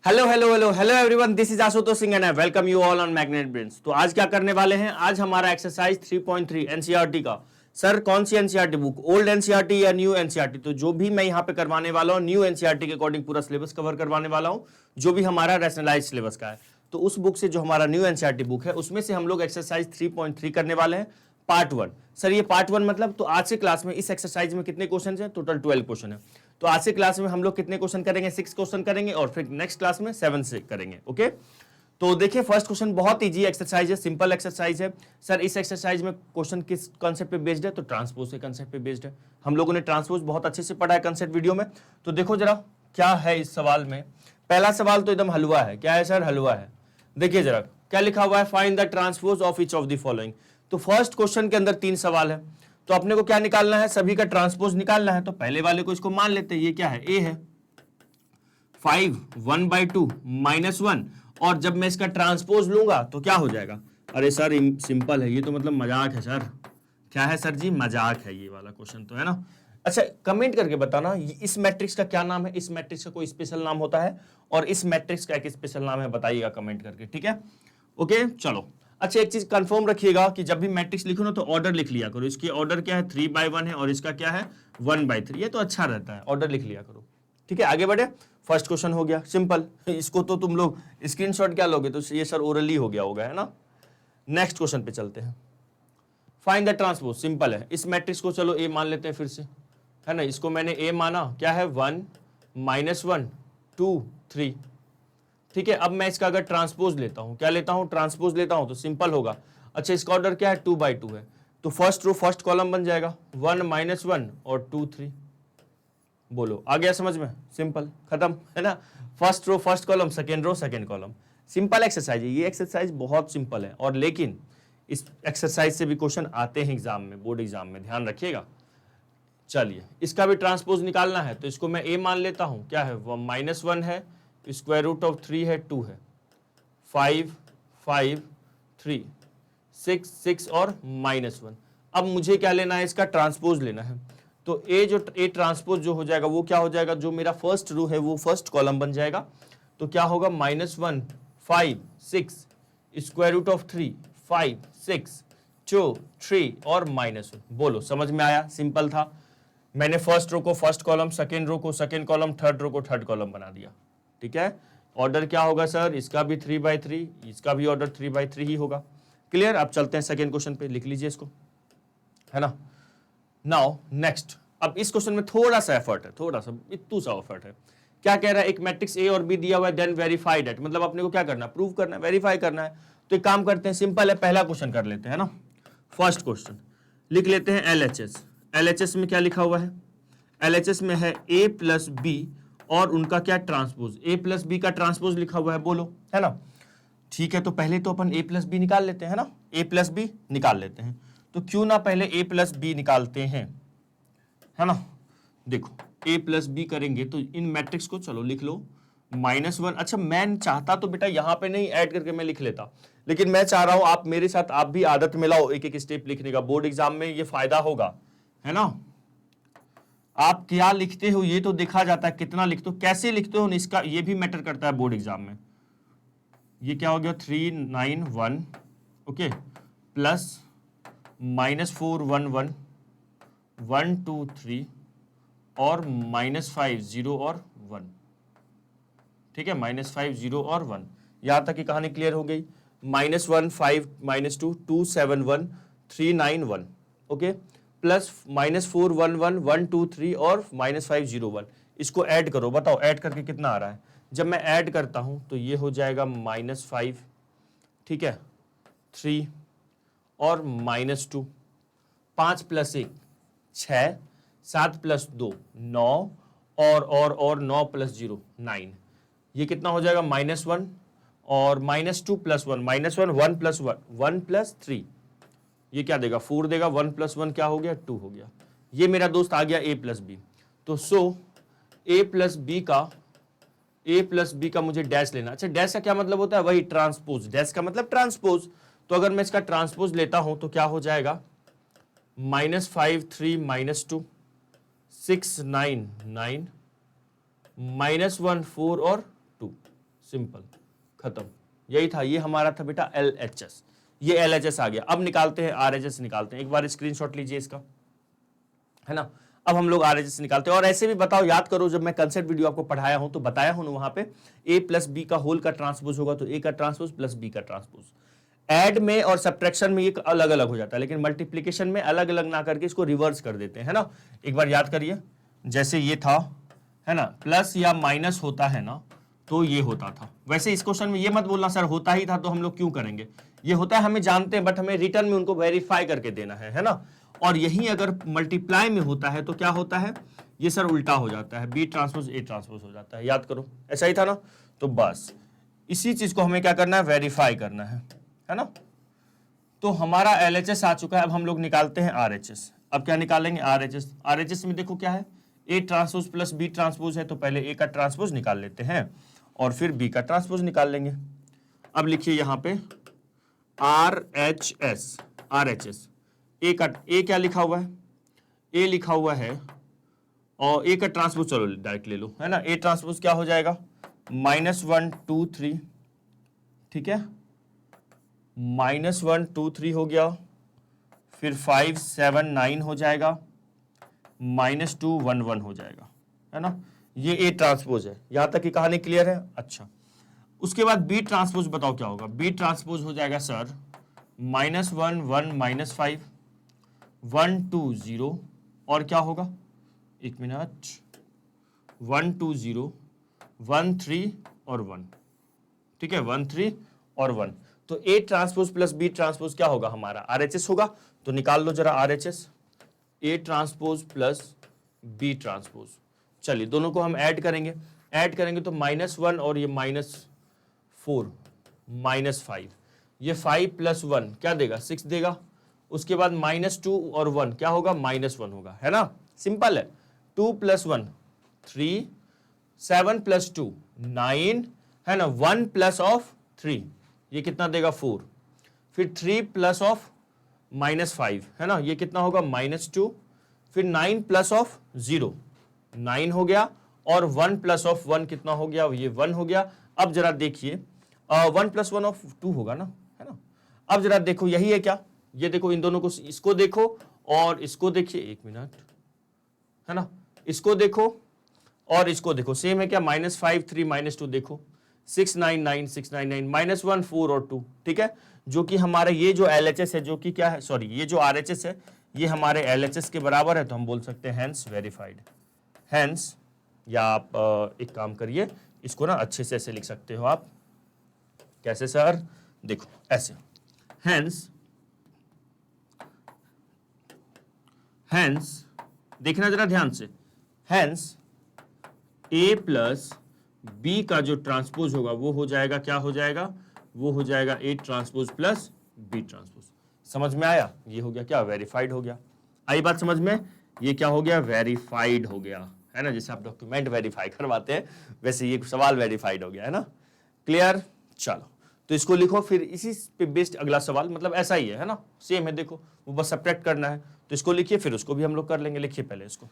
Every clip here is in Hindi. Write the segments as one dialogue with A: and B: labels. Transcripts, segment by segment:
A: Hello hello hello hello everyone, this is Ashutosh Singh and I welcome you all on magnet brains. तो आज क्या करने वाले हैं, आज हमारा एक्सरसाइज 3.3 एनसीईआरटी का। सर कौन सी एनसीईआरटी बुक, ओल्ड एनसीईआरटी या न्यू एनसीईआरटी? तो जो भी मैं यहाँ पे करवाने वाला हूँ न्यू एनसीईआरटी के अकॉर्डिंग पूरा सिलेबस कवर करवाने वाला हूँ, जो भी हमारा रैशनलाइज सिलेबस का है। तो उस बुक से जो हमारा न्यू एनसीईआरटी बुक है उसमें से हम लोग एक्सरसाइज 3.3 करने वाले हैं पार्ट 1। सर ये पार्ट 1 मतलब, तो आज से क्लास में इस एक्सरसाइज में कितने क्वेश्चन है? टोटल 12 क्वेश्चन है। तो आज से क्लास में हम लोग कितने क्वेश्चन करेंगे? 6 क्वेश्चन करेंगे और फिर नेक्स्ट क्लास में 7 से करेंगे। ओके, तो देखिए फर्स्ट क्वेश्चन बहुत इजी एक्सरसाइज है, सिंपल एक्सरसाइज है। सर इस एक्सरसाइज में क्वेश्चन किस कॉन्सेप्ट पे बेस्ड है? तो ट्रांसपोज के कॉन्सेप्ट पे बेस्ड है। हम लोगों ने ट्रांसपोज बहुत अच्छे से पढ़ा है कॉन्सेप्ट वीडियो में। तो देखो जरा क्या है इस सवाल में। पहला सवाल तो एकदम हलवा है। क्या है सर? हलवा है। देखिए जरा क्या लिखा हुआ है, find the transpose of each of the following. तो फर्स्ट क्वेश्चन के अंदर 3 सवाल है, तो अपने को क्या निकालना है? सभी का ट्रांसपोज निकालना है। तो पहले वाले को इसको मान लेते हैं, ये क्या है? ए है 5 1/2 -1, और जब मैं इसका ट्रांसपोज लूंगा तो क्या हो जाएगा? अरे सर सिंपल है, ये तो मतलब मजाक है सर। क्या है सर जी? मजाक है ये वाला क्वेश्चन तो, है ना। अच्छा कमेंट करके बताना इस मैट्रिक्स का क्या नाम है, इस मैट्रिक्स का कोई स्पेशल नाम होता है और इस मैट्रिक्स का एक स्पेशल नाम है, बताइएगा कमेंट करके, ठीक है। ओके चलो। अच्छा एक चीज कंफर्म रखिएगा कि जब भी मैट्रिक्स लिखो ना तो ऑर्डर लिख लिया करो। इसकी ऑर्डर क्या है? 3/1 है और इसका क्या है? 1/3। ये तो अच्छा रहता है, ऑर्डर लिख लिया करो, ठीक है। आगे बढ़े। फर्स्ट क्वेश्चन हो गया सिंपल, इसको तो तुम लोग स्क्रीनशॉट क्या लोगे? तो ये सर ओरली हो गया होगा, है ना। नेक्स्ट क्वेश्चन पे चलते हैं। फाइंड द ट्रांसपोज, सिंपल है। इस मैट्रिक्स को चलो ए मान लेते हैं फिर से, है ना। इसको मैंने ए माना, क्या है? 1 -1 2 3, ठीक है। अब मैं इसका अगर ट्रांसपोज लेता हूं, क्या लेता हूं? ट्रांसपोज लेता हूं तो सिंपल होगा। अच्छा इसका ऑर्डर क्या है? 2/2 है, तो फर्स्ट रो फर्स्ट कॉलम बन जाएगा 1 -1 और 2 3। बोलो आ गया समझ में? सिंपल, खत्म, है ना। First row first column, second row second column. Simple exercise है ये, एक्सरसाइज बहुत सिंपल है। और लेकिन इस एक्सरसाइज से भी क्वेश्चन आते हैं एग्जाम में, बोर्ड एग्जाम में, ध्यान रखिएगा। चलिए इसका भी ट्रांसपोज निकालना है, तो इसको मैं ए मान लेता हूं। क्या है? -1 है, स्क्वायर रूट ऑफ 3 है, 2 है, 5 5 3 6 6 और -1। अब मुझे क्या लेना है? इसका ट्रांसपोज लेना है। तो ए ट्रांसपोज जो हो जाएगा वो क्या हो जाएगा? जो मेरा फर्स्ट रो है वो फर्स्ट कॉलम बन जाएगा। तो क्या होगा? -1 5 6 स्क्वायर रूट ऑफ 3 5 6 2 3 और -1। बोलो समझ में आया? सिंपल था। मैंने फर्स्ट रो को फर्स्ट कॉलम, सेकेंड रो को सेकेंड कॉलम, थर्ड रो को थर्ड कॉलम बना दिया, ठीक है। ऑर्डर क्या होगा सर? इसका भी 3/3, इसका भी ऑर्डर 3/3 ही होगा। क्लियर। अब चलते हैं सेकेंड क्वेश्चन पे, लिख लीजिए इसको, है ना। नाउ नेक्स्ट, अब इस क्वेश्चन में थोड़ा सा एफर्ट है, थोड़ा सा इतू सा एफर्ट है। क्या कह रहा है? एक मैट्रिक्स ए और बी दिया हुआ है, देन वेरीफाई दैट, मतलब अपने को क्या करना है? प्रूव करना है, वेरीफाई करना है। तो एक काम करते हैं, सिंपल है, पहला क्वेश्चन कर लेते हैं ना। फर्स्ट क्वेश्चन लिख लेते हैं LHS। LHS में क्या लिखा हुआ है? LHS में है A + B और उनका क्या? ट्रांसपोज। A + B का ट्रांसपोज लिखा हुआ है, बोलो, है ना। ठीक है, तो पहले तो अपन A + B निकाल लेते हैं ना, A + B निकाल लेते हैं। तो क्यों ना पहले A + B निकालते हैं, है ना। देखो A + B करेंगे तो इन मैट्रिक्स को चलो लिख लो -1। अच्छा मैं चाहता तो बेटा यहाँ पे नहीं ऐड करके मैं लिख लेता, लेकिन मैं चाह रहा हूं आप मेरे साथ, आप भी आदत मिलाओ एक एक स्टेप लिखने का, बोर्ड एग्जाम में ये फायदा होगा, है ना। आप क्या लिखते हो ये तो देखा जाता है, कितना लिखते हो, कैसे लिखते हो, इसका ये भी मैटर करता है बोर्ड एग्जाम में। ये क्या हो गया? 391, ओके, प्लस -411 1 2 3 और -5 0 और 1, ठीक है। -5 0 और 1, यहां तक की कहानी क्लियर हो गई। -1 5 -2 2 7 1 3 9 1, ओके, प्लस -411 1 2 3 और -5 0 1। इसको ऐड करो, बताओ ऐड करके कितना आ रहा है? जब मैं ऐड करता हूं तो ये हो जाएगा -5, ठीक है, 3 और -2, 5 + 1 6, 7 + 2 9 और 9 + 0 9। ये कितना हो जाएगा? -1 और -2 + 1 -1 1 + 1 1 + 3, ये क्या देगा? 4 देगा। 1 + 1 क्या हो गया? 2 हो गया। ये मेरा दोस्त आ गया A + B। तो A + B का मुझे डैश लेना। अच्छा डैश का क्या मतलब होता है? वही ट्रांसपोज, डैश का मतलब ट्रांसपोज। तो अगर मैं इसका ट्रांसपोज लेता हूं तो क्या हो जाएगा? -5 3 -2 6 9 9 -1 4 और 2, सिंपल, खत्म। यही था, ये हमारा था बेटा LHS, ये LHS आ गया। अब निकालते हैं RHS, निकालते हैं। एक बार स्क्रीनशॉट लीजिए इसका, है ना। अब हम लोग RHS निकालते हैं। और ऐसे भी बताओ, याद करो, जब मैं कंसेप्ट वीडियो आपको पढ़ाया हूं तो बताया हूं वहां पे A प्लस बी का होल का ट्रांसपोज होगा तो A का ट्रांसपोज प्लस B का ट्रांसपोज। ऐड में और सब्ट्रैक्शन में ये अलग अलग हो जाता है, लेकिन मल्टीप्लीकेशन में अलग अलग ना करके इसको रिवर्स कर देते हैं, है ना। एक बार याद करिए, जैसे ये था, है ना, प्लस या माइनस होता है ना, तो ये होता था। वैसे इस क्वेश्चन में ये मत बोलना सर होता ही था तो हम लोग क्यों करेंगे, ये होता है, हमें जानते हैं, बट हमें रिटर्न में उनको वेरीफाई करके देना है ना। और यही अगर मल्टीप्लाई में होता है तो क्या होता है, ये सर उल्टा हो जाता है, B ट्रांसपोज A ट्रांसपोज हो जाता है। याद करो, ऐसा ही था ना। तो बस इसी चीज को हमें क्या करना है, वेरीफाई करना है ना। तो हमारा LHS आ चुका है। अब हम लोग निकालते हैं RHS। अब क्या निकालेंगे, RHS में देखो क्या है, A transpose plus B transpose है, तो पहले A का ट्रांसपोज निकाल लेते हैं और फिर B का ट्रांसपोज निकाल लेंगे। अब लिखिए यहाँ पे RHS, A क्या लिखा हुआ है, A लिखा हुआ है, और A का ट्रांसपोज चलो डायरेक्ट ले लो, है ना। A ट्रांसपोज क्या हो जाएगा, -1 2 3, ठीक है, -1 2 3 हो गया, फिर 5 7 9 हो जाएगा, -2 1 1 हो जाएगा, है ना। ये A ट्रांसपोज है। यहां तक की कहानी क्लियर है। अच्छा, उसके बाद B ट्रांसपोज बताओ क्या होगा। B ट्रांसपोज हो जाएगा सर -1 1 -5 1 2 0, और क्या होगा, एक मिनट, 1 2 0 1 3 और 1, ठीक है, 1 3 और 1। तो A transpose plus B transpose क्या होगा, हमारा RHS होगा। तो निकाल लो जरा RHS, A transpose plus B transpose. चलिए दोनों को हम ऐड करेंगे, तो -1 और ये -4 -5, ये 5 + 1 क्या देगा, 6 देगा। उसके बाद -2 और 1 क्या होगा, -1 होगा, है ना। सिंपल है। 2 + 1 3, 7 + 2 9, है ना। 1 + 3 ये कितना देगा, 4। फिर 3 + -5, है ना, ये कितना होगा, -2। फिर 9 + 0 9 हो गया, और 1 + 1 कितना हो गया, ये 1 हो गया। अब जरा देखिए, 1 + 1 of 2 होगा ना, है ना। अब जरा देखो, यही है क्या, ये देखो, इन दोनों को, इसको देखो और इसको देखिए, एक मिनट, है ना, इसको देखो और इसको देखो, सेम है क्या, -5 3 -2 देखो, 6 9 9 6 9 9 -1 4 और 2, ठीक है। जो कि हमारा ये जो LHS है, जो कि क्या है, सॉरी, ये जो RHS है, ये हमारे LHS के बराबर है, तो हम बोल सकते हैं हैंस वेरीफाइड। हैंस, या आप एक काम करिए, इसको ना अच्छे से ऐसे लिख सकते हो आप। कैसे सर, देखो ऐसे, हैंस देखना जरा ध्यान से, हैंस A प्लस B का जो ट्रांसपोज होगा वो हो जाएगा, क्या हो जाएगा, वो हो जाएगा A transpose plus B transpose. समझ में आया, ये हो गया क्या, वेरीफाइड हो गया। आई बात समझ में, ये क्या हो गया, वेरीफाइड हो गया, है ना। जैसे आप डॉक्यूमेंट वेरीफाई करवाते हैं वैसे ये सवाल वेरीफाइड हो गया, है ना। क्लियर, चलो तो इसको लिखो, फिर इसी पे बेस्ड अगला सवाल, मतलब ऐसा ही है ना, सेम है। देखो वो बस सब्ट्रैक्ट करना है, तो इसको लिखिए, फिर उसको भी हम लोग कर लेंगे। लिखिए पहले इसको,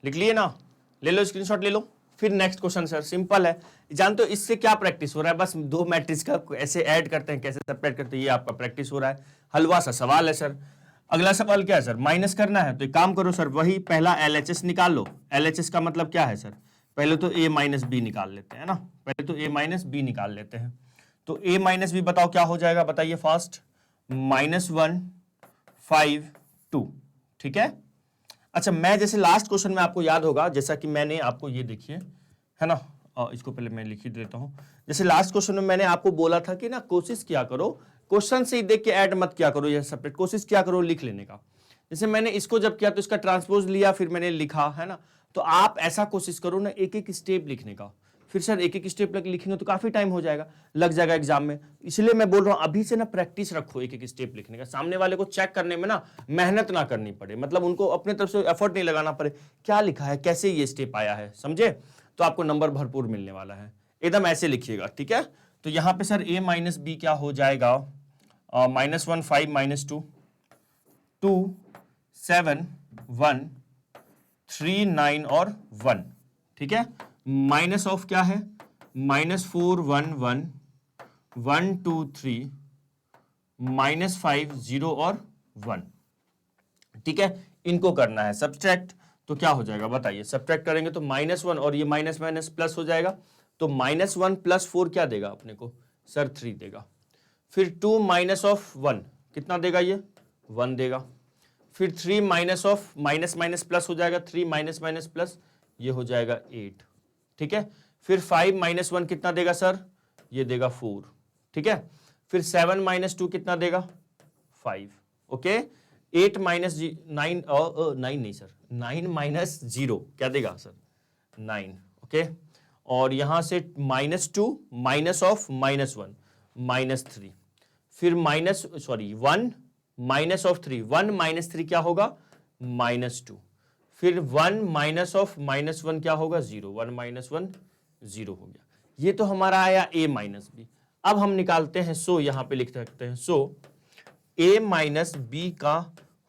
A: लिख लिए ना, ले लो स्क्रीनशॉट ले लो। फिर नेक्स्ट क्वेश्चन सर, सिंपल है, जानते हो इससे क्या प्रैक्टिस हो रहा है, बस दो मैट्रिक्स का ऐसे ऐड करते हैं, कैसे सेपरेट करते हैं, ये आपका प्रैक्टिस हो रहा है। हलवा सा सवाल है सर। अगला सवाल क्या है सर, माइनस करना है, तो एक काम करो सर, वही पहला LHS निकाल लो। LHS का मतलब क्या है सर, पहले तो A - B निकाल लेते हैं ना, पहले तो A - B निकाल लेते हैं। तो A - B बताओ क्या हो जाएगा, बताइए फास्ट, -1 5 2, ठीक है। अच्छा, मैं जैसे लास्ट क्वेश्चन में आपको याद होगा, जैसा कि मैंने आपको, ये देखिए, है ना, इसको पहले मैं लिख ही देता हूं। जैसे लास्ट क्वेश्चन में मैंने आपको बोला था कि ना, कोशिश क्या करो, क्वेश्चन से ही देख के ऐड मत किया करो, ये सेपरेट, कोशिश क्या करो लिख लेने का। जैसे मैंने इसको जब किया तो इसका ट्रांसपोज लिया, फिर मैंने लिखा, है ना। तो आप ऐसा कोशिश करो ना, एक एक स्टेप लिखने का। फिर सर एक एक स्टेप लिखेंगे तो काफी टाइम हो जाएगा, लग जाएगा एग्जाम में। इसलिए मैं बोल रहा हूं अभी से ना प्रैक्टिस रखो एक एक स्टेप लिखने का, सामने वाले को चेक करने में ना मेहनत ना करनी पड़े, मतलब उनको अपने तरफ से एफर्ट नहीं लगाना पड़े, क्या लिखा है, कैसे ये स्टेप आया है, समझे। तो आपको नंबर भरपूर मिलने वाला है, एकदम ऐसे लिखिएगा, ठीक है। तो यहां पे सर A - B क्या हो जाएगा, -1 5 -2 2 7 1 3 9 और 1, ठीक है। माइनस ऑफ क्या है, -4 1 1 1 2 3 -5 0 और 1। ठीक है, इनको करना है सब्सट्रैक्ट। तो क्या हो जाएगा बताइए, सब्सट्रैक्ट करेंगे तो -1 और ये माइनस माइनस प्लस हो जाएगा। तो -1 + 4 क्या देगा अपने को सर? 3 देगा। फिर 2 माइनस ऑफ 1 कितना देगा? ये 1 देगा। फिर 3 minus of minus minus plus हो जाएगा, 3 माइनस माइनस प्लस ये हो जाएगा 8। ठीक है, फिर 5 माइनस 1 कितना देगा सर? ये देगा 4। ठीक है, फिर 7 माइनस 2 कितना देगा? 5। ओके, 8 माइनस 9 9 नहीं सर, 9 माइनस 0 क्या देगा सर? 9। ओके, और यहां से -2 माइनस ऑफ -1 -3। फिर -1 माइनस ऑफ 3, 1 - 3 क्या होगा? -2। फिर 1 माइनस ऑफ -1 क्या होगा? 0। 1 - 1 0 हो गया। ये तो हमारा आया a माइनस बी। अब हम निकालते हैं, सो यहां पे लिख सकते हैं, सो a माइनस बी का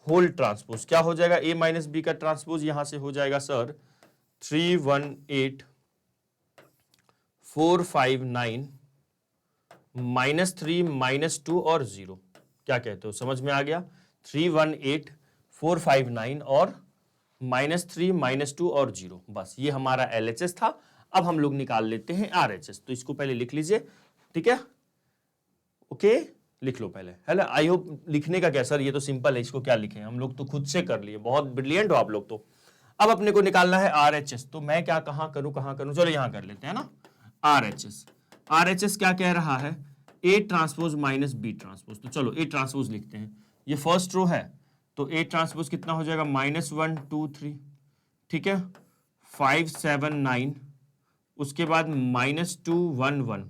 A: होल ट्रांसपोज क्या हो जाएगा? a माइनस बी का ट्रांसपोज यहां से हो जाएगा सर 3 1 8 4 5 9 -3 -2 और 0। क्या कहते हो, समझ में आ गया? 3 1 8 4 5 9 और -3 -2 और 0। बस ये हमारा LHS था। अब हम लोग निकाल लेते हैं RHS। तो इसको पहले लिख लीजिए, ठीक है? ओके, लिख लो पहले, है ना? आई होप लिखने का क्या सर, ये तो सिंपल है, इसको क्या लिखें, हम लोग तो खुद से कर लिए, बहुत ब्रिलियंट हो आप लोग तो। अब अपने को निकालना है RHS। तो मैं क्या कहां करूं, चलो यहां कर लेते हैं ना। RHS क्या कह रहा है? A transpose minus B transpose. तो चलो A ट्रांसपोज लिखते हैं। ये फर्स्ट रो है, तो A ट्रांसपोज कितना हो जाएगा? -1 2 3, ठीक है, 5 7 9, उसके बाद -2 1 1।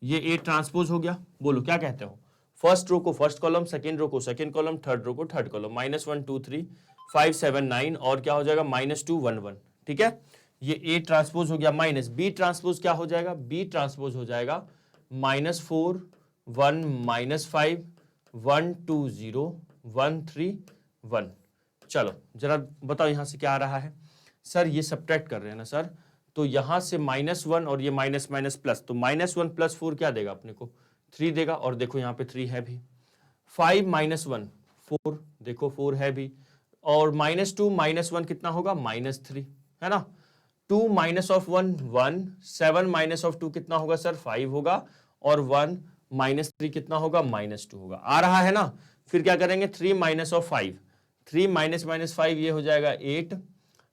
A: ये A ट्रांसपोज हो गया। बोलो क्या कहते हो? फर्स्ट रो को फर्स्ट कॉलम, सेकेंड रो को सेकेंड कॉलम, थर्ड रो को थर्ड कॉलम। -1 2 3 5 7 9 और क्या हो जाएगा? -2 1 1। ठीक है, ये A ट्रांसपोज हो गया। माइनस B ट्रांसपोज क्या हो जाएगा? B ट्रांसपोज हो जाएगा -4 1 -5 1 2 0 1 3 1। चलो जरा बताओ यहां से क्या आ रहा है सर? ये सब्ट्रैक्ट कर रहे हैं ना सर, तो यहां से -1 और ये माइनस माइनस प्लस, तो -1 + 4 क्या देगा अपने को? 3 देगा। और देखो यहाँ पे 3 है भी। 5 - 1 4, देखो 4 है भी। और -2 - 1 कितना होगा? -3, है ना? 2 माइनस ऑफ 1 1, 7 माइनस ऑफ 2 कितना होगा सर? 5 होगा। और 1 -3 कितना होगा? -2 होगा। आ रहा है ना? फिर क्या करेंगे? 3 माइनस ऑफ 5, 3 माइनस माइनस 5 ये हो जाएगा 8,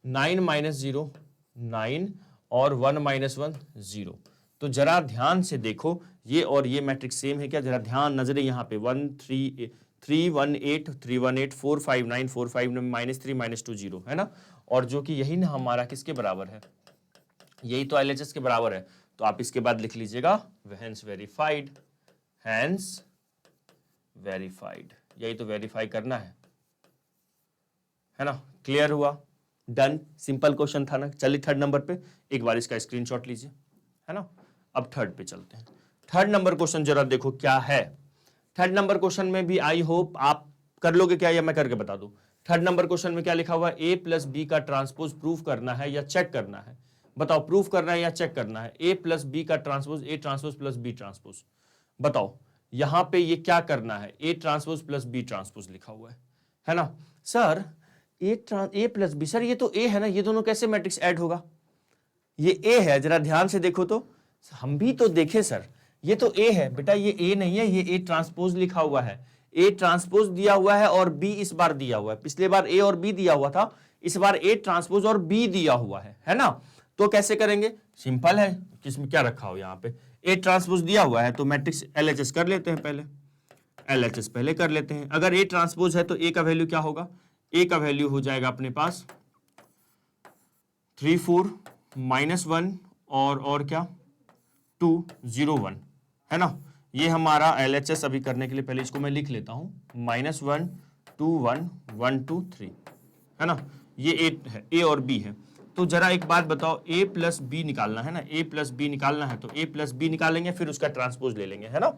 A: 9 माइनस 0 9 और 1 - 1 0। तो जरा ध्यान से देखो, ये और ये मैट्रिक्स सेम है क्या? जरा ध्यान नजरें यहाँ पे 1 3 3 1 8 3 1 8 4 5 9 4 5 9 -3 -2 0, है ना? और जो कि यही ना हमारा किसके बराबर है? यही तो LHS के बराबर है। तो आप इसके बाद लिख लीजिएगा हैंस वेरीफाइड, हैंस वेरीफाइड। यही तो वेरीफाई करना है ना? क्लियर हुआ? डन। सिंपल क्वेश्चन था ना। चलिए थर्ड नंबर पे एक बार इसका स्क्रीनशॉट लीजिए, है ना? अब थर्ड पे चलते हैं। थर्ड नंबर क्वेश्चन जरा देखो क्या है। थर्ड नंबर क्वेश्चन में भी आई होप आप कर लोगे क्या, या मैं करके बता दूं? थर्ड नंबर क्वेश्चन में क्या लिखा हुआ है? A + B का ट्रांसपोज प्रूफ करना है या चेक करना है? बताओ, प्रूफ करना है या चेक करना है? A + B का transpose, A transpose + B transpose. बताओ यहां पे ये क्या करना है? A ट्रांसपोज + B ट्रांसपोज लिखा हुआ है ना? सर A + B, सर ये तो A है ना, ये दोनों कैसे मैट्रिक्स ऐड होगा? ये A है, जरा ध्यान से देखो तो। हम भी तो देखे सर, ये तो A है बेटा, ये A नहीं है, ये A ट्रांसपोज लिखा हुआ है। A ट्रांसपोज दिया हुआ है और B इस बार दिया हुआ है। पिछले बार A और B दिया हुआ था, इस बार A ट्रांसपोज और B दिया हुआ है ना? तो कैसे करेंगे? सिंपल है, किसमें क्या रखा हो यहाँ पे? A ट्रांसपोज दिया हुआ है तो मैट्रिक्स LHS कर लेते हैं पहले। LHS पहले कर लेते हैं। अगर A ट्रांसपोज है तो A का वैल्यू क्या होगा? A का वैल्यू हो जाएगा अपने पास 3 4 -1 और क्या 2 0 1, है ना? ये हमारा LHS अभी करने के लिए पहले इसको मैं लिख लेता हूं, -1 2 1 1 2 3, है ना? ये A है, A और B है। तो जरा एक बात बताओ, A + B निकालना है ना? A + B निकालना है तो A + B निकालेंगे, फिर उसका ट्रांसपोज ले लेंगे, है ना?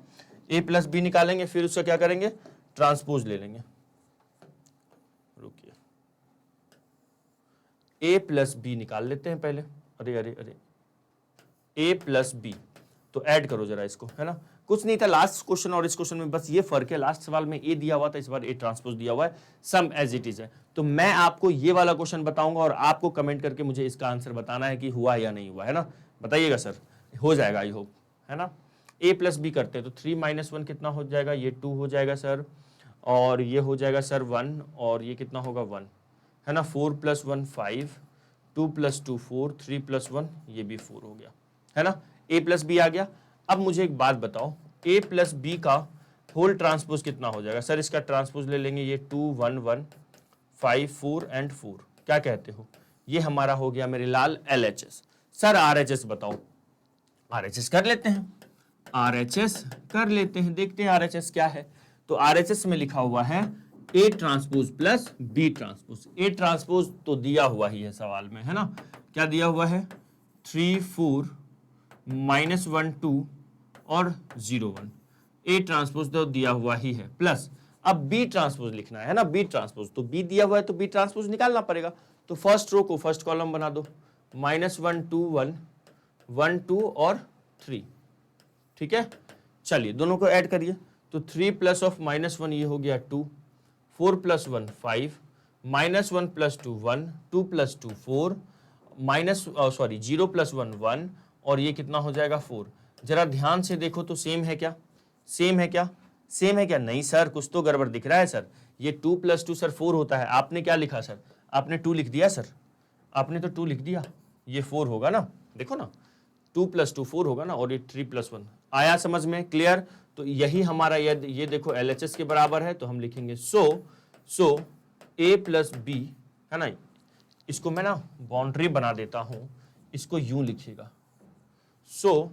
A: A + B निकालेंगे, फिर उसका क्या करेंगे? ट्रांसपोज ले लेंगे। रुकिए, A + B निकाल लेते हैं पहले। अरे अरे अरे, ए प्लस बी, तो ऐड करो जरा इसको, है ना। कुछ नहीं था लास्ट क्वेश्चन और इस क्वेश्चन में, बस ये फर्क है, लास्ट सवाल में ए दिया हुआ था, इस बार ए ट्रांसपोज दिया हुआ है, सम एज इट इज है। तो मैं आपको ये वाला क्वेश्चन बताऊंगा और आपको कमेंट करके मुझे इसका आंसर बताना है कि हुआ या नहीं हुआ, है ना। बताइएगा सर, हो जाएगा आई होप, है ना। ए प्लस बी करते हैं तो 3 - 1 कितना हो जाएगा, ये 2 हो जाएगा सर, और ये हो जाएगा सर 1, और ये कितना होगा 1, है ना। 4 + 1 5, 2 + 2 4, 3 + 1 ये भी 4 हो गया, है ना। ए प्लस बी आ गया। अब मुझे एक बात बताओ, ए प्लस बी का होल ट्रांसपोज कितना हो जाएगा सर। इसका ट्रांसपोज ले लेंगे, ये 2 1 1 5 4 एंड 4, क्या कहते हो। ये हमारा हो गया मेरे लाल LHS। सर RHS बताओ। RHS कर लेते हैं, RHS कर लेते हैं, देखते हैं RHS क्या है। तो RHS में लिखा हुआ है A transpose plus B transpose. A transpose तो दिया हुआ ही है सवाल में, है ना। क्या दिया हुआ है, 3 4 -1 2 और 0 1। ए ट्रांसपोज तो दिया हुआ ही है, प्लस अब बी ट्रांसपोज लिखना है ना। बी ट्रांसपोज तो बी दिया हुआ है तो बी ट्रांसपोज निकालना पड़ेगा। तो फर्स्ट रो को फर्स्ट कॉलम बना दो, -1 2 1 1 2 और 3, ठीक है। चलिए दोनों को ऐड करिए, तो 3 प्लस ऑफ -1 ये हो गया 2, 4 + 1 5, -1 + 2 1, 2 + 2 4, 0 + 1 1, और ये कितना हो जाएगा 4। जरा ध्यान से देखो तो सेम है क्या, सेम है क्या, सेम है क्या। नहीं सर, कुछ तो गड़बड़ दिख रहा है सर। ये 2 + 2 सर 4 होता है, आपने क्या लिखा सर, आपने 2 लिख दिया सर, आपने तो 2 लिख दिया, ये 4 होगा ना, देखो ना 2 + 2 4 होगा ना, और ये 3 + 1 आया समझ में, क्लियर। तो यही हमारा ये देखो LHS के बराबर है, तो हम लिखेंगे सो ए प्लस बी, है ना। इसको मैं ना बाउंड्री बना देता हूं, इसको यूं लिखिएगा, सो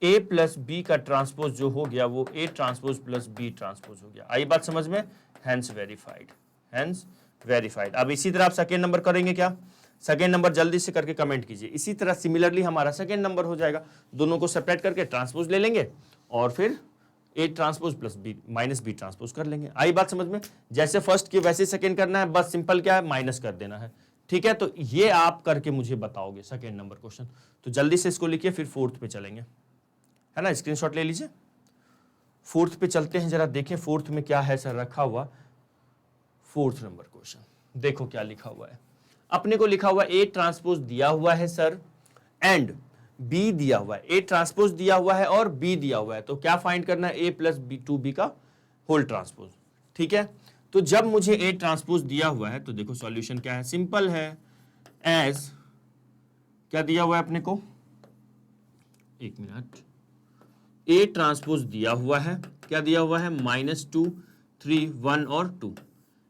A: ए प्लस बी का ट्रांसपोज जो हो गया वो A transpose plus B transpose हो गया। आई बात समझ में, हैंस वेरीफाइड, हैंस वेरीफाइड। अब इसी तरह आप सेकेंड नंबर करेंगे क्या, सेकेंड नंबर जल्दी से करके कमेंट कीजिए। इसी तरह सिमिलरली हमारा सेकेंड नंबर हो जाएगा, दोनों को सेपरेट करके ट्रांसपोज ले लेंगे और फिर A transpose plus B minus B transpose कर लेंगे। आई बात समझ में, जैसे फर्स्ट की वैसे सेकेंड करना है, बस सिंपल क्या है, माइनस कर देना है, ठीक है। तो ये आप करके मुझे बताओगे सेकेंड नंबर क्वेश्चन। तो जल्दी से इसको लिखिए, फिर फोर्थ पे चलेंगे, है ना। स्क्रीनशॉट ले लीजिए, फोर्थ पे चलते हैं, जरा देखें फोर्थ में क्या है सर रखा हुआ। फोर्थ नंबर क्वेश्चन देखो क्या लिखा हुआ है, अपने को लिखा हुआ ए ट्रांसपोज दिया हुआ है सर, एंड बी दिया हुआ है। ए ट्रांसपोज दिया हुआ है और बी दिया हुआ है, तो क्या फाइंड करना है, ए प्लस बी 2b का होल ट्रांसपोज, ठीक है। तो जब मुझे ए ट्रांसपोज दिया हुआ है तो देखो सॉल्यूशन क्या है, सिंपल है, एज क्या दिया हुआ है अपने को, एक मिनट, ए ट्रांसपोज दिया हुआ है, क्या दिया हुआ है, -2 3 1 और 2,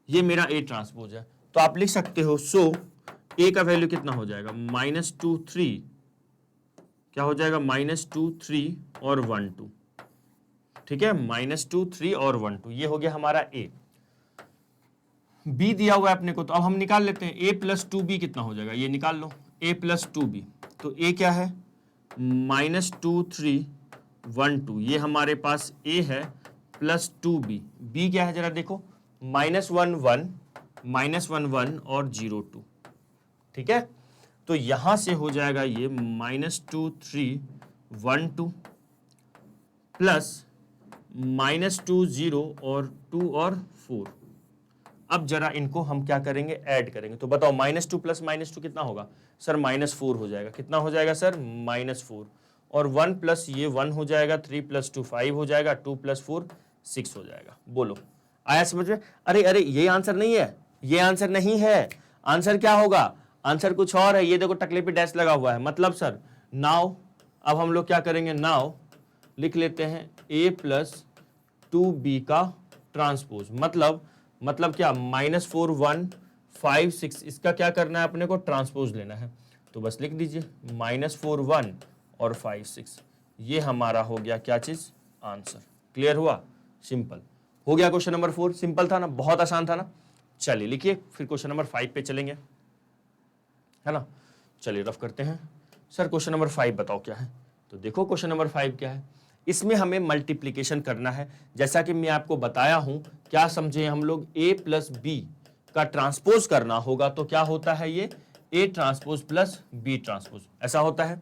A: ये मेरा ए ट्रांसपोज है। तो आप लिख सकते हो, सो ए का वैल्यू कितना हो जाएगा, -2 3, क्या हो जाएगा, -2 3 और 1 2, ठीक है, -2 3 और 1 2, ये हो गया हमारा ए। बी दिया हुआ है अपने को, तो अब हम निकाल लेते हैं, ए प्लस 2b कितना हो जाएगा, ये निकाल लो, ए प्लस 2b, तो ए क्या है, -2 3 1 2, ये हमारे पास ए है, प्लस 2b, बी क्या है जरा देखो, -1 1 -1 1 और 0 2, ठीक है। तो यहां से हो जाएगा ये -2 3 1 2 प्लस -2 0 और 2 और 4। अब जरा इनको हम क्या करेंगे, ऐड करेंगे। तो बताओ -2 प्लस -2 कितना होगा सर, -4 हो जाएगा। कितना हो जाएगा सर, -4, और 1 प्लस ये 1 हो जाएगा, 3 + 2 5 हो जाएगा, 2 + 4 6 हो जाएगा। बोलो आया समझ में। अरे अरे ये आंसर नहीं है, ये आंसर नहीं है, आंसर क्या होगा, आंसर कुछ और है। ये देखो टकले पे डैश लगा हुआ है, मतलब सर नाउ, अब हम लोग क्या करेंगे, नाउ लिख लेते हैं a प्लस 2b का ट्रांसपोज, मतलब क्या, -4 1 5 6, इसका क्या करना है अपने को, ट्रांसपोज लेना है। तो बस लिख दीजिए -4 1 और 5 6, ये हमारा हो गया क्या चीज, आंसर। क्लियर हुआ, सिंपल हो गया। क्वेश्चन नंबर 4 सिंपल था ना, बहुत आसान था ना। चलिए लिखिए, फिर क्वेश्चन नंबर 5 पे चलेंगे, है ना। चलिए रफ करते हैं। सर क्वेश्चन नंबर 5 बताओ क्या है। तो देखो क्वेश्चन नंबर 5 क्या है, इसमें हमें मल्टीप्लिकेशन करना है। जैसा कि मैं आपको बताया हूं, क्या समझे हम लोग, a प्लस बी का ट्रांसपोज करना होगा, तो क्या होता है ये, a transpose plus b transpose, ऐसा होता है।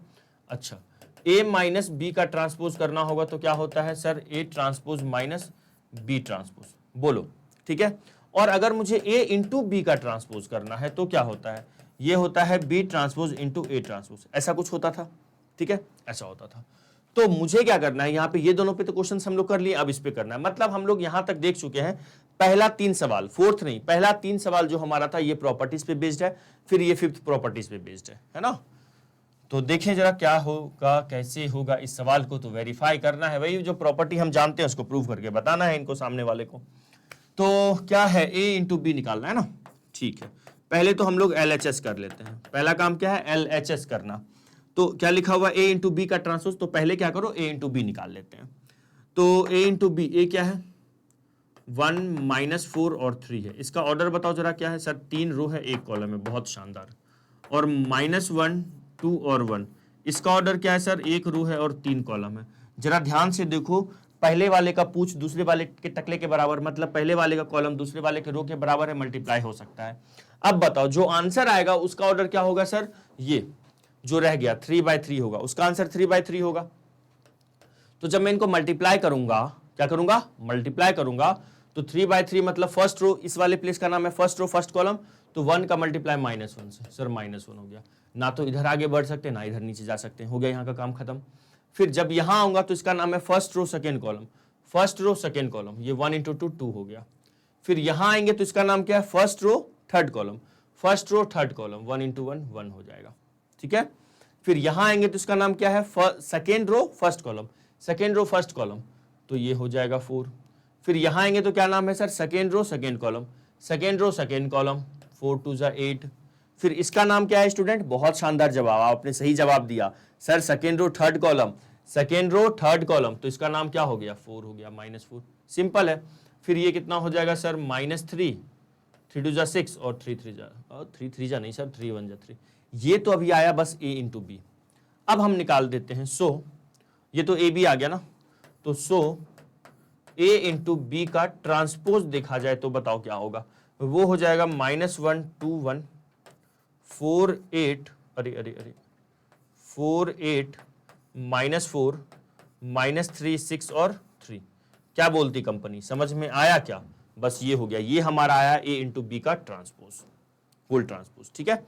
A: अच्छा, ए माइनस बी का ट्रांसपोज करना होगा तो क्या होता है sir, A transpose minus B transpose, बोलो, ठीक है। और अगर मुझे ए इंटू बी का ट्रांसपोज करना है तो क्या होता है, ये होता है B transpose into A transpose, ऐसा कुछ होता था, ठीक है, ऐसा होता था। तो मुझे क्या करना है, यहाँ पे ये दोनों पे तो क्वेश्चन हम लोग कर लिए, अब इस पे करना है। मतलब हम लोग यहां तक देख चुके हैं, पहला 3 सवाल, फोर्थ नहीं, पहला 3 सवाल जो हमारा था ये प्रॉपर्टीज पे बेस्ड है, फिर ये फिफ्थ प्रॉपर्टीज पे बेस्ड है ना। तो देखें जरा क्या होगा, कैसे होगा इस सवाल को, तो वेरीफाई करना है, वही जो प्रॉपर्टी हम जानते हैं उसको प्रूव करके बताना है इनको, सामने वाले को। तो क्या है, ए इंटू बी निकालना है ना, ठीक है। पहले तो हम लोग LHS कर लेते हैं, पहला काम क्या है, LHS करना। तो क्या लिखा हुआ, ए इंटू बी का ट्रांसपोज, तो पहले क्या करो, ए इंटू बी निकाल लेते हैं। तो ए इंटू बी, ए क्या है 1 माइनस 4 और 3 है, इसका ऑर्डर बताओ जरा क्या है सर, 3 रो है 1 कॉलम है, बहुत शानदार। और -1 2 और 1, इसका ऑर्डर क्या है सर, 1 रो है और 3 कॉलम है। जरा ध्यान से देखो, पहले वाले का पूछ दूसरे वाले के टकले के बराबर, मतलब पहले वाले का कॉलम दूसरे वाले के रो के बराबर है, मल्टीप्लाई हो सकता है। अब बताओ जो आंसर आएगा उसका ऑर्डर क्या होगा सर, ये जो रह गया 3/3 होगा, उसका आंसर 3/3 होगा। तो जब मैं इनको मल्टीप्लाई करूंगा, क्या करूंगा, मल्टीप्लाई करूंगा, तो 3/3 मतलब फर्स्ट रो, इस वाले प्लेस का नाम है फर्स्ट रो फर्स्ट कॉलम, तो 1 का मल्टीप्लाई -1 से, सर -1 हो गया ना, तो इधर आगे बढ़ सकते ना इधर नीचे जा सकते, हो गया यहाँ का काम खत्म। फिर जब यहां आऊंगा तो इसका नाम है first row second column, first row second column, ये 1 × 2 2 हो गया। फिर यहां आएंगे तो इसका नाम क्या है, first row third column, first row third column, 1 × 1 1 हो जाएगा, ठीक है। फिर यहां आएंगे तो इसका नाम क्या है, second row first column, second row first column, तो ये हो जाएगा 4। फिर यहां आएंगे तो क्या नाम है sir, second row second column, second row second column, 4 2 8। फिर इसका नाम क्या है स्टूडेंट, बहुत शानदार जवाब, आपने सही जवाब दिया sir, second row third column, second row third column, तो इसका नाम क्या हो गया, 4 हो गया, -4, सिंपल है। फिर ये कितना हो जाएगा सर, -3, 3 2 6 और 3 3 जा नहीं सर, 3 1 3, ये तो अभी आया बस ए इंटू बी। अब हम निकाल देते हैं, सो ये तो ए बी आ गया ना, तो सो ए इंटू बी का ट्रांसपोज देखा जाए तो बताओ क्या होगा, वो हो जाएगा -1 2 1 4 8, अरे अरे अरे 4 8 -4 -3 6 और 3। क्या बोलती कंपनी, समझ में आया क्या, बस ये हो गया, ये हमारा आया ए इंटू बी का ट्रांसपोज, फुल ट्रांसपोज, ठीक है।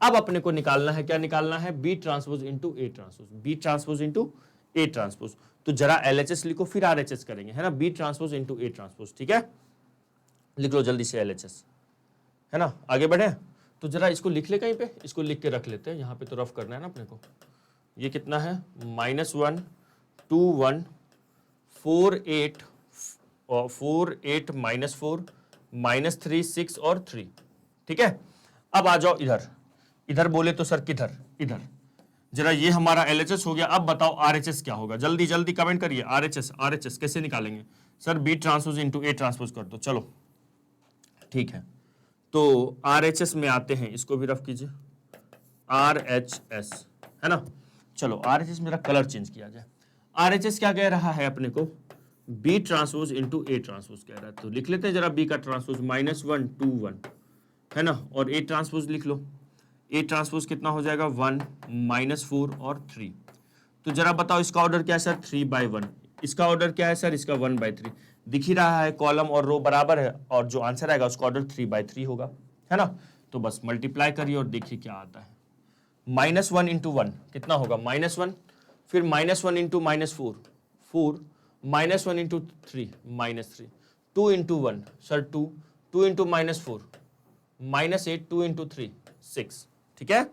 A: अब अपने को निकालना है, क्या निकालना है, B transpose into A transpose, B transpose into A transpose. तो जरा LHS लिखो फिर RHS करेंगे, है ना, B transpose into A transpose, ठीक है। लिख लो जल्दी से LHS, है ना, आगे बढ़े। तो जरा इसको लिख ले कहीं पे, इसको लिख के रख लेते हैं, यहाँ पे तो रफ करना है ना अपने को। ये कितना है, -1 2 1 4 8 और 4 8 -4 -3 6 और 3, ठीक है। अब आ जाओ इधर, इधर बोले तो सर किधर, इधर। जरा ये हमारा LHS हो गया, अब बताओ RHS क्या होगा, जल्दी जल्दी कमेंट करिए, RHS कैसे निकालेंगे sir, B transpose into A transpose कर दो, चलो ठीक है। तो RHS में आते हैं, इसको भी रफ कीजिए, RHS, है ना। चलो RHS मेरा कलर चेंज किया जाए, RHS क्या कह रहा है अपने को, B transpose into A transpose कह रहा है, तो लिख लेते हैं जरा बी का ट्रांसपोज, -1 2 1, है ना, और ए ट्रांसपोज लिख लो, ए ट्रांसपोज कितना हो जाएगा, 1 -4 और 3। तो जरा बताओ इसका ऑर्डर क्या है सर, 3/1, इसका ऑर्डर क्या है सर, इसका 1/3, दिख ही रहा है कॉलम और रो बराबर है, और जो आंसर आएगा उसका ऑर्डर 3/3 होगा, है ना। तो बस मल्टीप्लाई करिए और देखिए क्या आता है, -1 × 1 कितना होगा, -1, फिर -1 × -4 4, -1 × 3 -3, 2 × 1 सर 2, 2 × -4 -8, 2 × 3 6, ठीक है।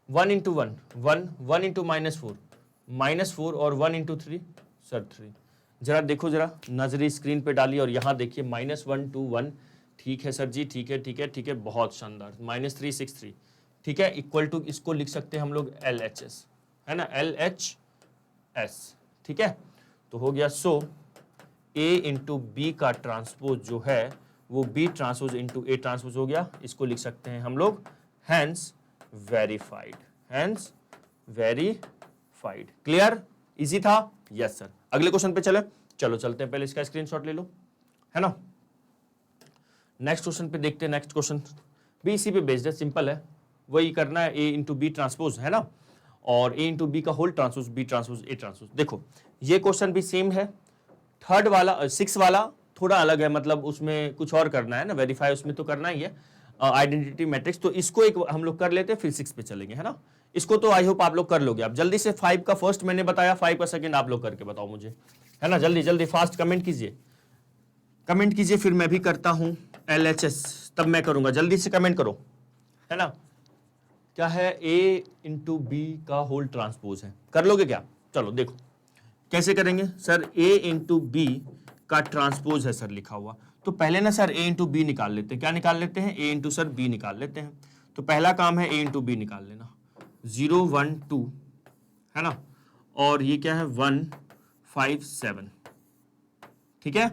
A: 1 × 1 1, 1 × -4 -4 और 1 × 3 सर 3। जरा देखो, जरा नजरी स्क्रीन पे डालिए और यहाँ देखिए, -1 2 1, ठीक है सर जी, ठीक है ठीक है ठीक है, बहुत शानदार, -3 6 3, ठीक है, इक्वल टू इसको लिख सकते हैं हम लोग LHS, है ना, LHS, ठीक है। तो हो गया, सो ए इंटू बी का ट्रांसपोज जो है वो B transpose into A transpose हो गया, इसको लिख सकते हैं हम लोग hence verified, hence verified. Clear, easy था, यस सर। अगले क्वेश्चन पे चलो चलते हैं, पहले इसका स्क्रीनशॉट ले लो, है ना। नेक्स्ट क्वेश्चन पे देखते हैं, नेक्स्ट क्वेश्चन भी इसी पे बेस्ड है, सिंपल है, वही करना है, ए इंटू बी ट्रांसपोज, है ना। और ए इंटू बी का whole transpose B transpose A transpose. देखो ये क्वेश्चन भी सेम है, थर्ड वाला 6 वाला थोड़ा अलग है, मतलब उसमें कुछ और करना है ना, वेरीफाई उसमें तो करना ही है आइडेंटिटी मैट्रिक्स। तो इसको एक हम लोग कर लेते हैं, फिर 6 पे चलेंगे, है ना। इसको तो आई होप आप लोग कर लोगे। आप जल्दी से 5 का फर्स्ट मैंने बताया, 5 का सेकंड आप लोग करके बताओ मुझे, है ना। जल्दी जल्दी फास्ट कमेंट कीजिए, कमेंट कीजिए, फिर मैं भी करता हूं LHS, तब मैं करूंगा। जल्दी से कमेंट करो, है ना। क्या है, ए इंटू बी का होल ट्रांसपोज है, कर लोगे क्या? चलो देखो कैसे करेंगे सर। ए इंटू बी का ट्रांसपोज है सर लिखा हुआ, तो पहले ना सर ए इंटू बी निकाल लेते हैं। क्या निकाल लेते हैं? ए इंटू सर बी निकाल लेते हैं। तो पहला काम है ए इंटू बी निकाल लेना, 0 1 2, है ना, और ये क्या है 1 5 7, ठीक है।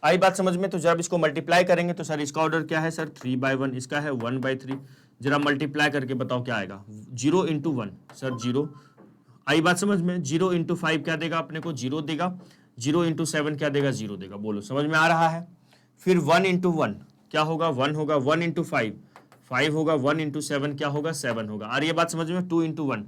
A: आई बात समझ में? तो जब इसको मल्टीप्लाई करेंगे तो सर इसका ऑर्डर क्या है सर 3/1, इसका है 1/3। जरा मल्टीप्लाई करके बताओ क्या आएगा, 0 इंटू 1 सर 0। आई बात समझ में? 0 इंटू 5 क्या देगा अपने को? 0 देगा। 0 इंटू 7 क्या देगा? 0 देगा। बोलो समझ में आ रहा है? फिर 1 इंटू 1 क्या होगा? 1 होगा। 1 इंटू 5 होगा। 1 इंटू 7 क्या होगा? 7 होगा। और ये बात समझ में? 2 इंटू 1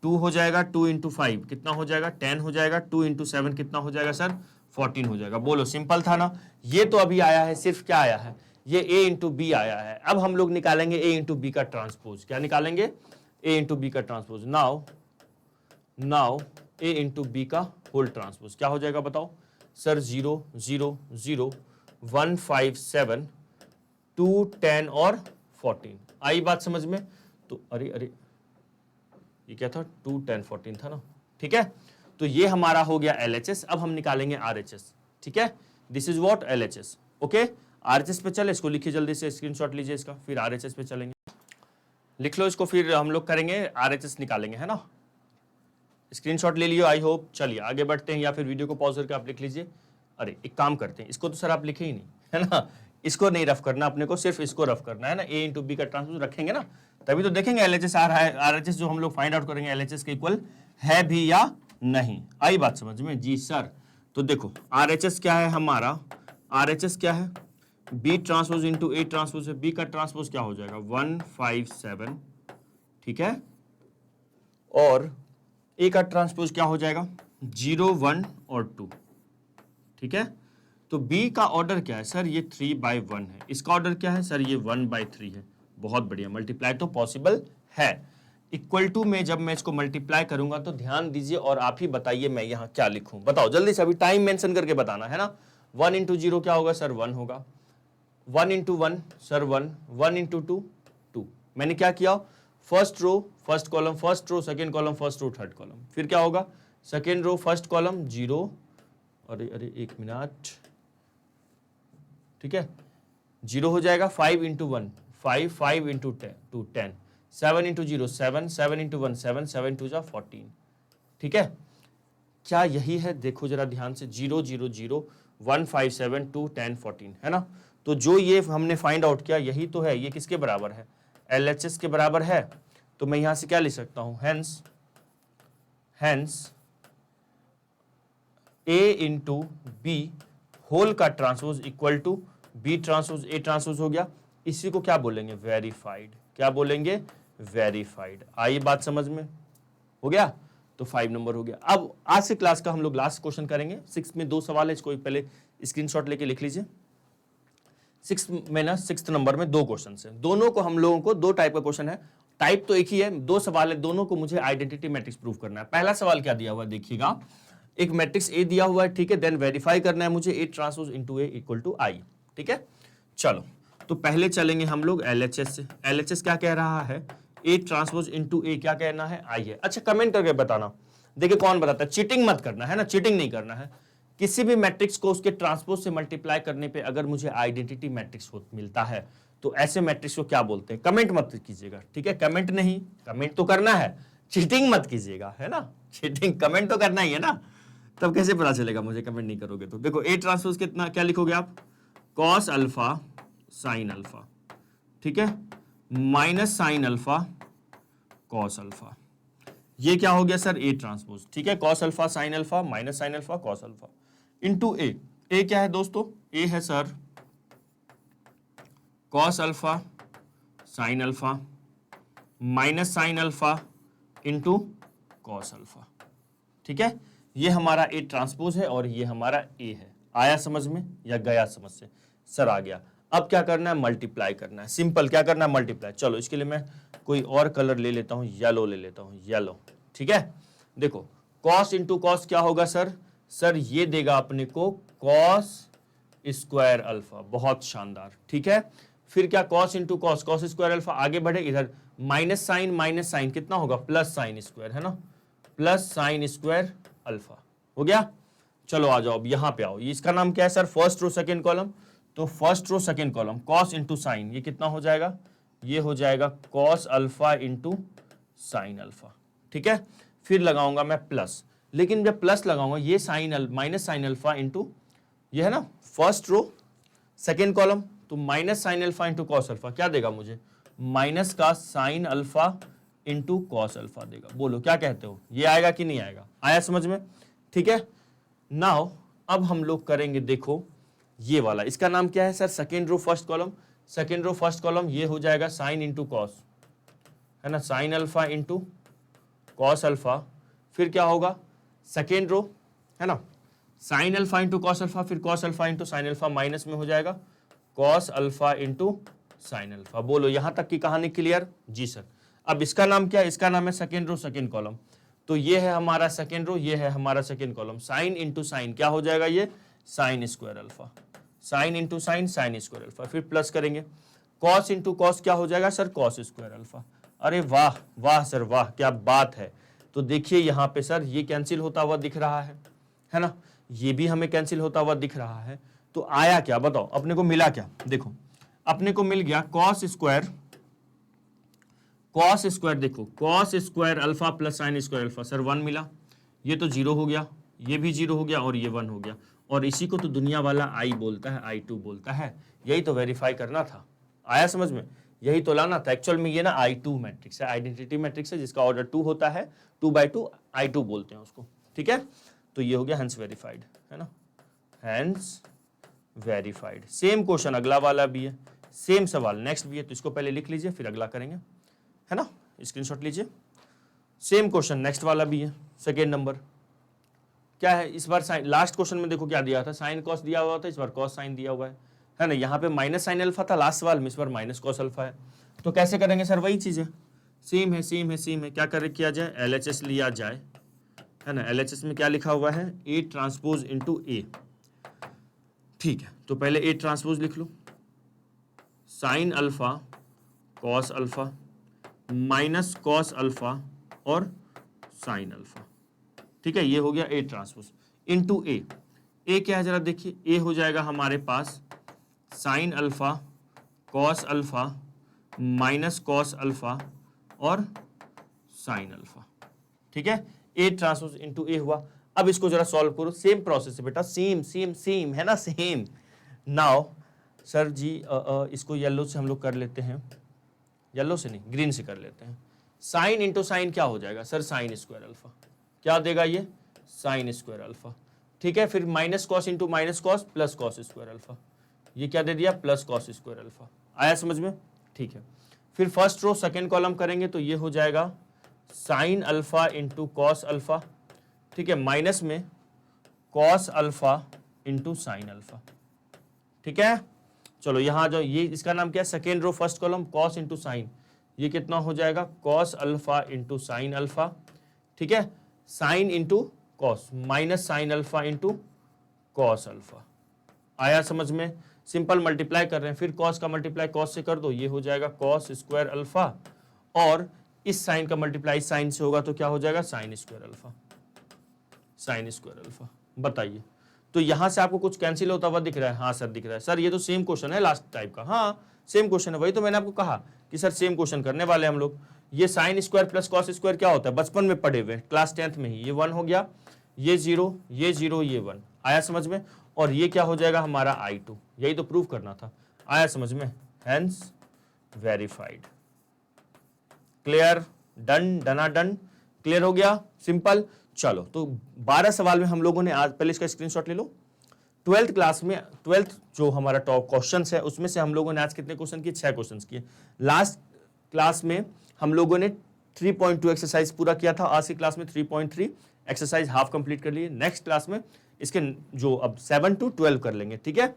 A: 2 हो जाएगा। 2 इंटू 5 कितना हो जाएगा? 10 हो जाएगा। 2 इंटू 7 कितना हो जाएगा सर? 14 हो जाएगा। बोलो सिंपल था ना। ये तो अभी आया है, सिर्फ क्या आया है? ये ए इंटू बी आया है। अब हम लोग निकालेंगे ए इंटू बी का ट्रांसपोज। क्या निकालेंगे? ए इंटू बी का ट्रांसपोज। नाउ ए इंटू बी का होल ट्रांसपोज क्या हो जाएगा बताओ सर? 0 0 0 1 5 7 2 10 और 14। आई बात समझ में? तो अरे अरे ये क्या था? 2 10 14 था ना, ठीक है। तो ये हमारा हो गया LHS। अब हम निकालेंगे RHS, ठीक है। This is what LHS, okay. RHS पे चले, इसको लिखिए जल्दी से, स्क्रीनशॉट लीजिए इसका, फिर RHS पे चलेंगे। लिख लो इसको, फिर हम लोग करेंगे RHS निकालेंगे, है ना। स्क्रीनशॉट ले लियो आई होप। चलिए आगे बढ़ते हैं, या फिर वीडियो को पॉज करके आप लिख लीजिए। अरे एक काम करते हैं, इसको तो सर आप लिखे ही नहीं, है ना। इसको नहीं रफ करना अपने को, सिर्फ इसको रफ करना है ना। ए इंटू बी का ट्रांसपोज रखेंगे ना, तभी तो देखेंगे LHS आ रहा है। RHS जो हम लोग फाइंड आउट करेंगे LHS के इक्वल है भी या नहीं। आई बात समझ में? जी सर। तो देखो RHS क्या है हमारा? RHS क्या है? B transpose into A transpose है। बी का ट्रांसपोज क्या हो जाएगा? 1 5 7, ठीक है। और ए का ट्रांसपोज क्या हो जाएगा? 0 1 और 2, ठीक है। तो बी का ऑर्डर क्या है सर? ये 3/1 है। इसका ऑर्डर क्या है सर? ये 1/3 है। बहुत बढ़िया, मल्टीप्लाई तो पॉसिबल है। इक्वल टू में जब मैं इसको मल्टीप्लाई करूंगा तो ध्यान दीजिए और आप ही बताइए मैं यहां क्या लिखूं। बताओ जल्दी से, अभी टाइम मेंशन करके बताना है ना। 1 इंटू 0 क्या होगा सर? 1 होगा। 1 इंटू 1 सर 1। 1 इंटू 2 2। मैंने क्या किया? First row first column, first row second column, first row third column. फिर क्या होगा? सेकेंड रो फर्स्ट कॉलम 0, अरे अरे एक मिनट, ठीक है। 0 हो जाएगा। 5 into 1 5, 5 into 2 10, 7 into 0 7, 7 into 1 7, 7 two 14, ठीक है। क्या यही है? देखो जरा ध्यान से, 0 0 0 1 5 7 2 10 14, है ना। तो जो ये हमने फाइंड आउट किया यही तो है। ये किसके बराबर है? LHS के बराबर है। तो मैं यहां से क्या लिख सकता हूं? Hence A into B whole का transpose equal to B transpose A transpose हो गया। इसी को क्या बोलेंगे? वेरीफाइड। क्या बोलेंगे? वेरीफाइड। आई बात समझ में? हो गया। तो 5 नंबर हो गया। अब आज से क्लास का हम लोग लास्ट क्वेश्चन करेंगे। 6 में 2 सवाल है, इसको पहले स्क्रीनशॉट लेके लिख लीजिए। 6 में ना 6th नंबर में 2 क्वेश्चन है। दोनों को हम लोगों को 2 टाइप का क्वेश्चन है, टाइप तो एक ही है, 2 सवाल है, दोनों को मुझे आइडेंटिटी मैट्रिक्स प्रूव करना है। पहला सवाल क्या दिया हुआ है देखिएगा, एक मैट्रिक्स ए दिया हुआ है, ठीक है। देन वेरीफाई करना है मुझे A transpose into A equal to I, ठीक है। चलो तो पहले चलेंगे हम लोग LHS से। LHS क्या कह रहा है? ए ट्रांसपोज इंटू ए क्या कहना है? आई है। अच्छा कमेंट करके बताना, देखिए कौन बताता है। चीटिंग मत करना है ना, चीटिंग नहीं करना है। किसी भी मैट्रिक्स को उसके ट्रांसपोज से मल्टीप्लाई करने पे अगर मुझे आइडेंटिटी मैट्रिक्स मिलता है तो ऐसे मैट्रिक्स को क्या बोलते हैं? कमेंट मत कीजिएगा, ठीक है। कमेंट नहीं, कमेंट तो करना है, चीटिंग मत कीजिएगा, है ना। चीटिंग, कमेंट तो करना ही है ना, तब कैसे पता चलेगा मुझे कमेंट नहीं करोगे तो। देखो ए ट्रांसपोज कितना, क्या लिखोगे आप? कॉस अल्फा साइन अल्फा, ठीक है, minus sine alpha cos alpha. ये क्या हो गया सर? ए ट्रांसपोज, ठीक है। Cos alpha sine alpha minus sine alpha cos alpha into A. A क्या है दोस्तों? ए है sir cos alpha sine alpha minus sine alpha into cos alpha. ठीक है, ये हमारा ए ट्रांसपोज है और ये हमारा ए है। आया समझ में या गया समझ से? सर आ गया। अब क्या करना है? मल्टीप्लाई करना है। सिंपल, क्या करना है? मल्टीप्लाई। चलो इसके लिए मैं कोई और कलर ले लेता हूं, येलो ले लेता हूं, येलो। ठीक है, देखो कॉस इंटू कॉस क्या होगा सर? सर ये देगा अपने को कॉस स्क्वायर अल्फा। बहुत शानदार। ठीक है, फिर क्या? Cos into cos, cos square alpha. आगे बढ़े, इधर माइनस साइन कितना होगा? प्लस साइन स्क्वायर, है ना, प्लस साइन स्क्वायर अल्फा। हो गया? चलो आ जाओ, अब यहां पे आओ। ये इसका नाम क्या है sir? First row second column. तो first row second column cos into sine, ये कितना हो जाएगा? ये हो जाएगा cos alpha into sine alpha. ठीक है, फिर लगाऊंगा मैं प्लस, लेकिन जब प्लस लगाऊंगा ये sine minus sine alpha into, ये है ना फर्स्ट रो सेकेंड कॉलम, तो minus sine alpha into cos alpha क्या देगा मुझे? माइनस का sine alpha into cos alpha देगा। बोलो क्या कहते हो? ये आएगा कि नहीं आएगा? आया समझ में? ठीक है, नाउ अब हम लोग करेंगे, देखो ये वाला, इसका नाम क्या है sir? Second row first column. Second row first column ये हो जाएगा साइन इंटू कॉस, है ना, sine alpha into cos alpha. फिर क्या होगा? सेकेंड रो, है ना, sine alpha into cos alpha, फिर cos alpha into sine alpha, minus में हो जाएगा cos alpha into sine alpha. बोलो यहां तक की कहानी क्लियर? जी सर। अब इसका नाम क्या है? इसका नाम है सेकेंड रो सेकेंड कॉलम। तो ये है हमारा सेकेंड रो, ये है हमारा second column. Sine into sine क्या हो जाएगा? ये sine square alpha, sine into sine sine square alpha. फिर प्लस करेंगे, कॉस इंटू कॉस क्या हो जाएगा सर? Cos square alpha. अरे वाह वाह सर वाह, क्या बात है। तो देखिए यहाँ पे सर ये कैंसिल होता हुआ दिख रहा है ना, ये भी हमें कैंसिल होता हुआ दिख रहा है। तो आया क्या? बताओ अपने को मिला क्या? देखो अपने को मिल गया कॉस स्क्वायर, कॉस स्क्वायर, देखो cos square alpha plus sine square alpha. Sir 1 मिला, ये तो 0 हो गया, ये भी 0 हो गया और ये 1 हो गया। और इसी को तो दुनिया वाला आई बोलता है, I2 बोलता है। यही तो वेरीफाई करना था। आया समझ में? यही तो लाना था। एक्चुअल में ये ना I2 मैट्रिक्स है, आइडेंटिटी मैट्रिक्स है, जिसका ऑर्डर 2 होता है, 2/2 I2 बोलते हैं उसको। ठीक है, तो ये हो गया हैंस वेरीफाइड, है ना, हैंस वेरीफाइड। सेम क्वेश्चन अगला वाला भी है, सेम सवाल नेक्स्ट भी है। तो इसको पहले लिख लीजिए फिर अगला करेंगे, है ना, स्क्रीनशॉट लीजिए। सेम क्वेश्चन नेक्स्ट वाला भी है, सेकेंड नंबर। क्या है इस बार? साइन, लास्ट क्वेश्चन में देखो क्या दिया था, साइन कॉस दिया हुआ था, इस बार कॉस साइन दिया हुआ है ना। यहाँ पे माइनस साइन अल्फा था लास्ट सवाल में, इस बार माइनस कॉस अल्फा है। तो कैसे करेंगे सर? वही चीज है, सेम है सेम है सेम है। क्या कर किया जाए? LHS लिया जाए, है ना। LHS में क्या लिखा हुआ है? A transpose into A. ठीक है, तो पहले ए ट्रांसपोज लिख लो, sine alpha cos alpha minus cos alpha और साइन अल्फा। ठीक है, ये हो गया A transpose into A. A क्या है जरा देखिए? ए हो जाएगा हमारे पास sine alpha cos alpha minus cos alpha और साइन अल्फा। ठीक है, ए ट्रांसपोज इनटू ए हुआ। अब इसको जरा सॉल्व करो, सेम प्रोसेस है बेटा, सेम सेम सेम, है ना, सेम। नाउ सर जी इसको येलो से हम लोग कर लेते हैं, येलो से नहीं ग्रीन से कर लेते हैं। साइन इंटू साइन क्या हो जाएगा सर? Sine square alpha. क्या देगा ये? Sine square alpha. ठीक है, फिर minus cos into minus cos plus cos square alpha. ये क्या दे दिया? Plus cos square alpha. आया समझ में? ठीक है, फिर फर्स्ट रो सेकेंड कॉलम करेंगे तो ये हो जाएगा sign alpha into cos alpha. ठीक है, माइनस में cos alpha into sine alpha. ठीक है, चलो यहाँ जाओ, ये इसका नाम क्या है? Second row first column cos into sine, ये कितना हो जाएगा? Cos alpha into sine alpha. ठीक है, sine into cos minus sine alpha into cos alpha. आया समझ में? सिंपल मल्टीप्लाई कर रहे हैं, फिर कॉस का मल्टीप्लाई कॉस से कर दो, ये हो जाएगा कॉस स्क्वायर अल्फा, और इस साइन का मल्टीप्लाई साइन से होगा तो क्या हो जाएगा? Sine square alpha, sine square alpha. बताइए, तो यहां से आपको कुछ कैंसिल होता हुआ दिख रहा है? हाँ सर दिख रहा है। सर ये तो सेम क्वेश्चन है लास्ट टाइप का। हाँ सेम क्वेश्चन है, वही तो मैंने आपको कहा कि सर सेम क्वेश्चन करने वाले हम लोग। ये sine square plus cos square क्या होता है? बचपन में पढ़े हुए, क्लास 10th में ही। ये 1 हो गया, ये 0, ये 0, ये 1। आया समझ में? और ये क्या हो जाएगा हमारा? I2। यही तो प्रूव करना था। आया समझ में? Hence verified. Clear? Done, done done. Clear हो गया? सिंपल। चलो, तो 12 सवाल में हम लोगों ने आज, पहले इसका स्क्रीनशॉट ले लो। 12th क्लास में, 12th जो हमारा टॉप क्वेश्चन है उसमें से हम लोगों ने आज कितने क्वेश्चन किए? 6 क्वेश्चन किए। लास्ट क्लास में हम लोगों ने 3.2 एक्सरसाइज पूरा किया था आज की क्लास में, 3.3 एक्सरसाइज हाफ कंप्लीट कर लिए। नेक्स्ट क्लास में इसके जो अब 7 to 12 कर लेंगे, ठीक है।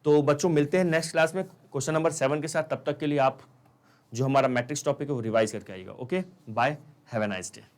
A: तो बच्चों मिलते हैं नेक्स्ट क्लास में क्वेश्चन नंबर 7 के साथ। तब तक के लिए आप जो हमारा मैट्रिक्स टॉपिक है वो रिवाइज करके आइएगा। Okay, bye, have a nice day.